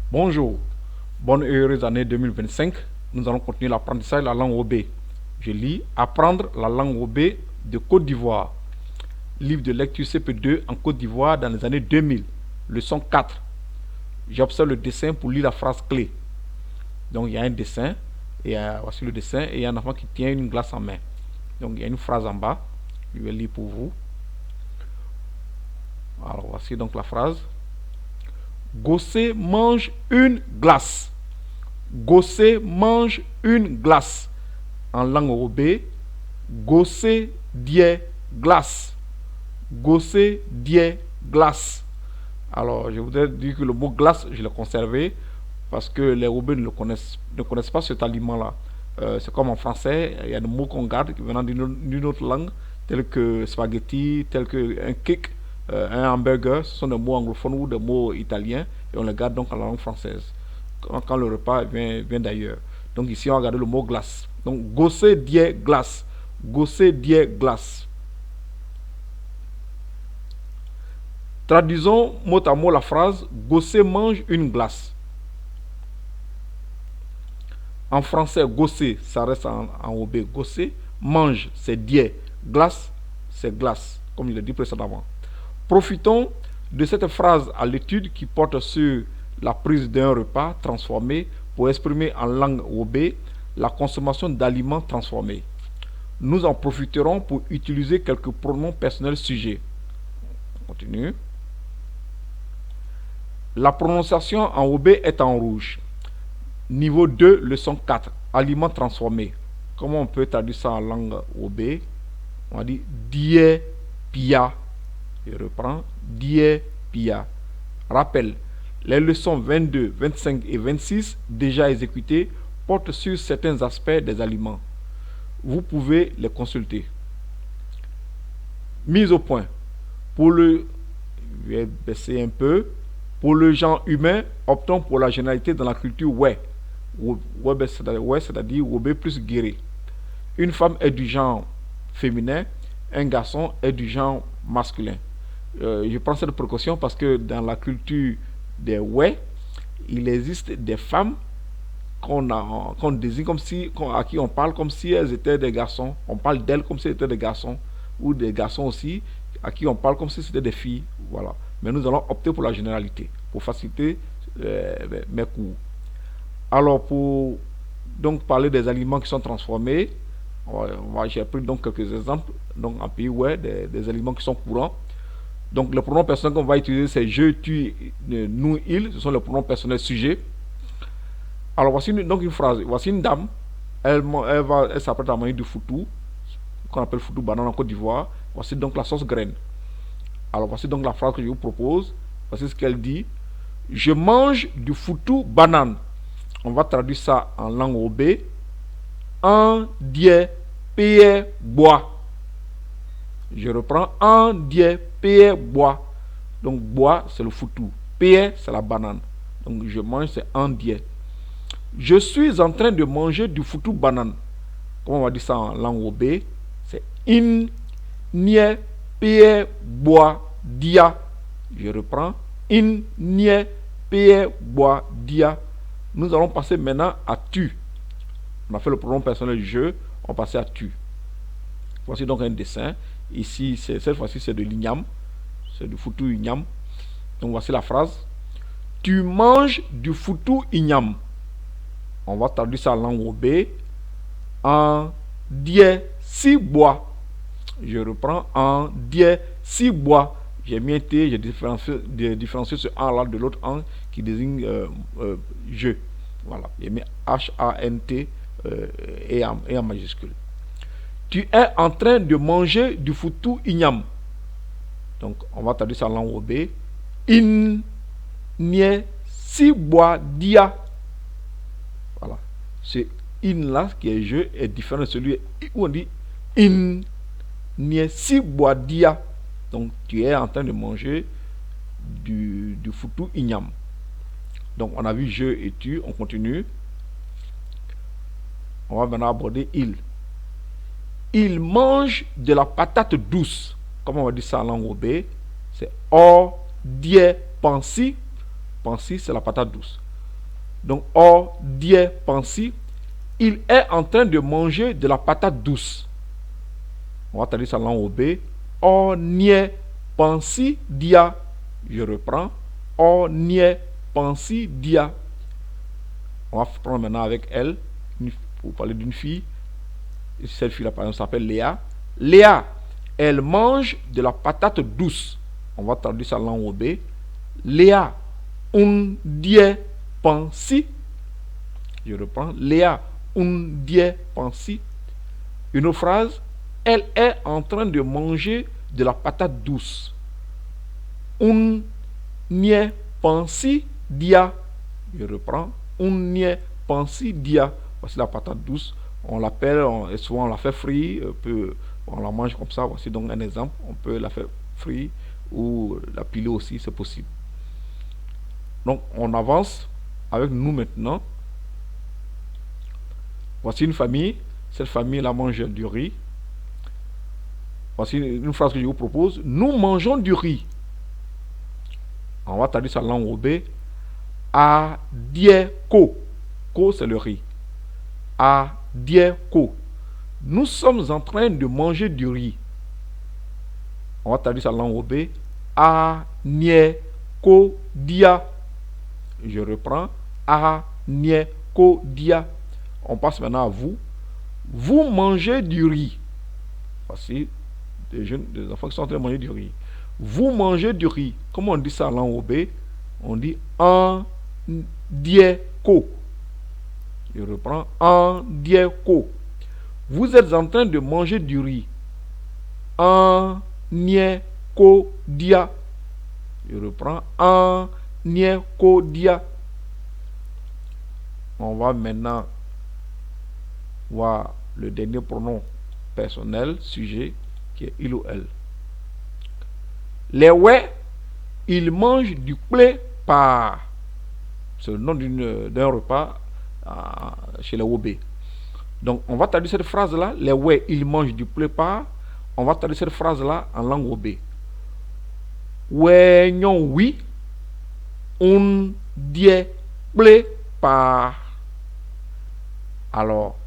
Bonjour, bonne et heureuse année 2025. Nous allons continuer l'apprentissage de la langue OB. Je lis Apprendre la langue OB de Côte d'Ivoire. Livre de lecture CP2 en Côte d'Ivoire dans les années 2000. Leçon 4. J'observe le dessin pour lire la phrase clé. Donc il y a un dessin, et voici le dessin, et il y a un enfant qui tient une glace en main. Donc il y a une phrase en bas, je vais lire pour vous. Alors voici donc la phrase. Gossé mange une glace. Gossé mange une glace. En langue OB, Gossé die glace. Gossé die glace. Alors, je voudrais dire que le mot glace, je l'ai conservé parce que les Roubaix ne connaissent pas cet aliment-là. C'est comme en français, il y a des mots qu'on garde venant d'une autre langue, tels que spaghetti, tels que un cake, un hamburger. Ce sont des mots anglophones ou des mots italiens et on les garde donc en langue française quand le repas vient d'ailleurs. Donc ici, on va garder le mot glace. Donc, gossé die glace. Gossé die glace. Traduisons mot à mot la phrase Gossé mange une glace. En français, gossé, ça reste en OB. Gossé, mange, c'est die. Glace, c'est glace, comme je l'ai dit précédemment. Profitons de cette phrase à l'étude qui porte sur la prise d'un repas transformé pour exprimer en langue OB la consommation d'aliments transformés. Nous en profiterons pour utiliser quelques pronoms personnels sujets. On continue. La prononciation en OB est en rouge. Niveau 2, leçon 4. Aliments transformés. Comment on peut traduire ça en langue OB? On dit die pia. Je reprends. Die pia. Rappel. Les leçons 22, 25 et 26, déjà exécutées, portent sur certains aspects des aliments. Vous pouvez les consulter. Mise au point. Pour le... Je vais baisser un peu. Pour le genre humain, optons pour la généralité dans la culture ouais. Ouais, c'est-à-dire Wobé plus guéri. Une femme est du genre féminin, un garçon est du genre masculin. Je prends cette précaution parce que dans la culture des ouais, il existe des femmes qu'on désigne comme si, à qui on parle comme si elles étaient des garçons. On parle d'elles comme si elles étaient des garçons. Ou des garçons aussi, à qui on parle comme si c'était des filles. Voilà. Mais nous allons opter pour la généralité, pour faciliter mes cours. Alors, pour donc parler des aliments qui sont transformés, j'ai pris donc quelques exemples. Donc, en pays, ouais, des aliments qui sont courants. Donc, le pronom personnel qu'on va utiliser, c'est je, tu, nous, il. Ce sont les pronoms personnels sujets. Alors, voici donc une phrase. Voici une dame. Elle s'apprête à manger du foutou, qu'on appelle foutou banane en Côte d'Ivoire. Voici donc la sauce graine. Alors, voici donc la phrase que je vous propose. Voici ce qu'elle dit. Je mange du foutou banane. On va traduire ça en langue OB. Un die paye bois. Je reprends. Un die paye bois. Donc bois c'est le foutou. Paye c'est la banane. Donc je mange c'est un die. Je suis en train de manger du foutou banane. Comment on va dire ça en langue OB? C'est in nie paye bois dia. Je reprends. In nie paye bois dia. Nous allons passer maintenant à tu. On a fait le pronom personnel je, on passe à tu. Voici donc un dessin. Ici, cette fois-ci, c'est de l'igname. C'est du foutou igname. Donc voici la phrase. Tu manges du foutou igname. On va traduire ça en langue OB. En die si bois. Je reprends. En die si bois. J'ai mis un T, j'ai différencié ce en là de l'autre en qui désigne je. Voilà. J'ai mis H-A-N-T et en majuscule. Tu es en train de manger du foutou igname. Donc, on va traduire ça en langue OB. In nie si bois dia. Voilà. Ce in là, qui est je, est différent de celui où on dit in nie si bois dia. Donc, tu es en train de manger du foutou igname. Donc, on a vu je et tu. On continue. On va maintenant aborder il. Il mange de la patate douce. Comment on va dire ça en langue OB? C'est or die pansi. Pansi, c'est la patate douce. Donc, or, die, pensi. Il est en train de manger de la patate douce. On va traduire ça en langue OB. Or, nie, pensi, dia. Je reprends. Or, nie, pensi, dia. On va prendre maintenant avec elle, pour parler d'une fille. Cette fille-là, par exemple, s'appelle Léa. Léa, elle mange de la patate douce. On va traduire ça en langue OB. Léa, un die pensi. Je reprends. Léa, un die pensi. Une autre phrase. Elle est en train de manger de la patate douce. Un nie pensi dia. Je reprends. Un nie pensi dia. Voici la patate douce. On l'appelle, souvent on la fait frire, on la mange comme ça. Voici donc un exemple. On peut la faire frire ou la piler aussi, c'est possible. Donc on avance avec nous maintenant. Voici une famille. Cette famille la mange du riz. Voici une phrase que je vous propose. Nous mangeons du riz. On va traduire ça en langue OB. A die ko. Ko c'est le riz. A die ko. Nous sommes en train de manger du riz. On va traduire ça en langue OB. A nie ko dia. Je reprends. A nie ko dia. On passe maintenant à vous. Vous mangez du riz. Voici des enfants qui sont en train de manger du riz. Vous mangez du riz. Comment on dit ça en langue OB? On dit en die ko. Je reprends. En die ko. Vous êtes en train de manger du riz. En nie ko dia. Je reprends. En nie ko dia. On va maintenant voir le dernier pronom personnel, sujet, qui est il ou elle. Les ouais, ils mangent du blé par. C'est le nom d'un repas chez les Wobé. Donc, on va traduire cette phrase-là. Les ouais, ils mangent du blé par. On va traduire cette phrase-là en langue Wobé. Ouais, non, oui. On dit blé par. Alors,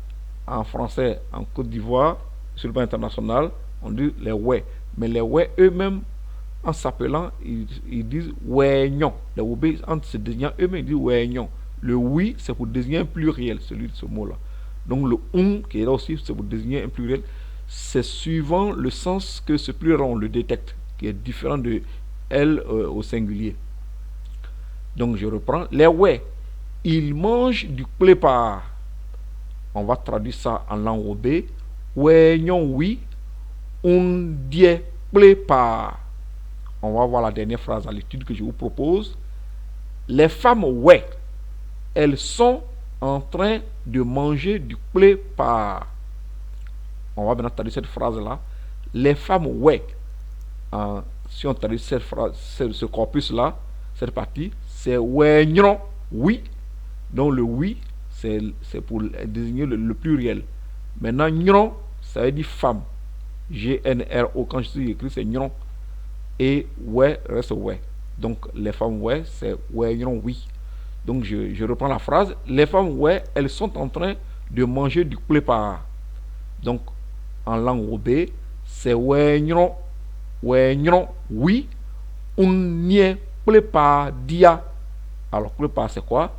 en français, en Côte d'Ivoire, sur le plan international, on dit les ouais. Mais les ouais eux-mêmes, en s'appelant, ils disent weignon. Les Wobé, en se désignant eux-mêmes, ils disent weignon. Le oui, c'est pour désigner un pluriel, celui de ce mot-là. Donc le qui est là aussi, c'est pour désigner un pluriel. C'est suivant le sens que ce pluriel, on le détecte, qui est différent de elle au singulier. Donc je reprends. Les ouais, ils mangent du plépa. On va traduire ça en langue Wobé. Weignon oui, on dit plépa. On va voir la dernière phrase à l'étude que je vous propose. Les femmes, ouais, elles sont en train de manger du plépa. On va maintenant traduire cette phrase-là. Les femmes, ouais. Si on traduit cette phrase, ce corpus-là, cette partie, c'est ouais, non, oui. Donc le oui, c'est pour désigner le pluriel. Maintenant, non, ça veut dire femme. G-N-R-O, quand je suis écrit, c'est non. Et ouais reste ouais. Donc les femmes ouais, c'est ouais, non, oui. Donc je reprends la phrase. Les femmes ouais, elles sont en train de manger du plépa. Donc en langue Wobé, c'est ouais, non, oui. On n'y plépa dia. Alors plépa c'est quoi?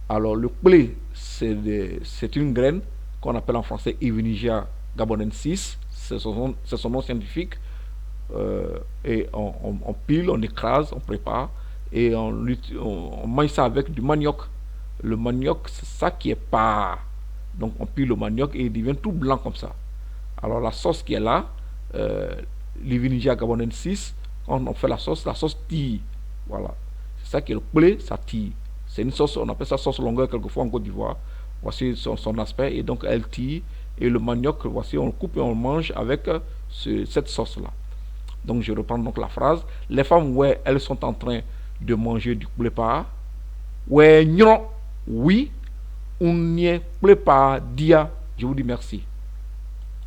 Alors le plé c'est une graine qu'on appelle en français Evenigia gabonensis. C'est son nom scientifique. Et on pile, on écrase, on prépare et on mange ça avec du manioc. Le manioc, c'est ça qui est pas. Donc on pile le manioc et il devient tout blanc comme ça. Alors la sauce qui est là, l'Evenigia gabonensis, quand on fait la sauce tire. Voilà. C'est ça qui est le blé, ça tire. C'est une sauce, on appelle ça sauce longueur quelquefois en Côte d'Ivoire. Voici son aspect et donc elle tire. Et le manioc, voici, on le coupe et on le mange avec cette sauce-là. Donc je reprends donc la phrase. Les femmes, ouais, elles sont en train de manger du plépa. Ouais, non, oui. On n'y est plépa dia. Je vous dis merci.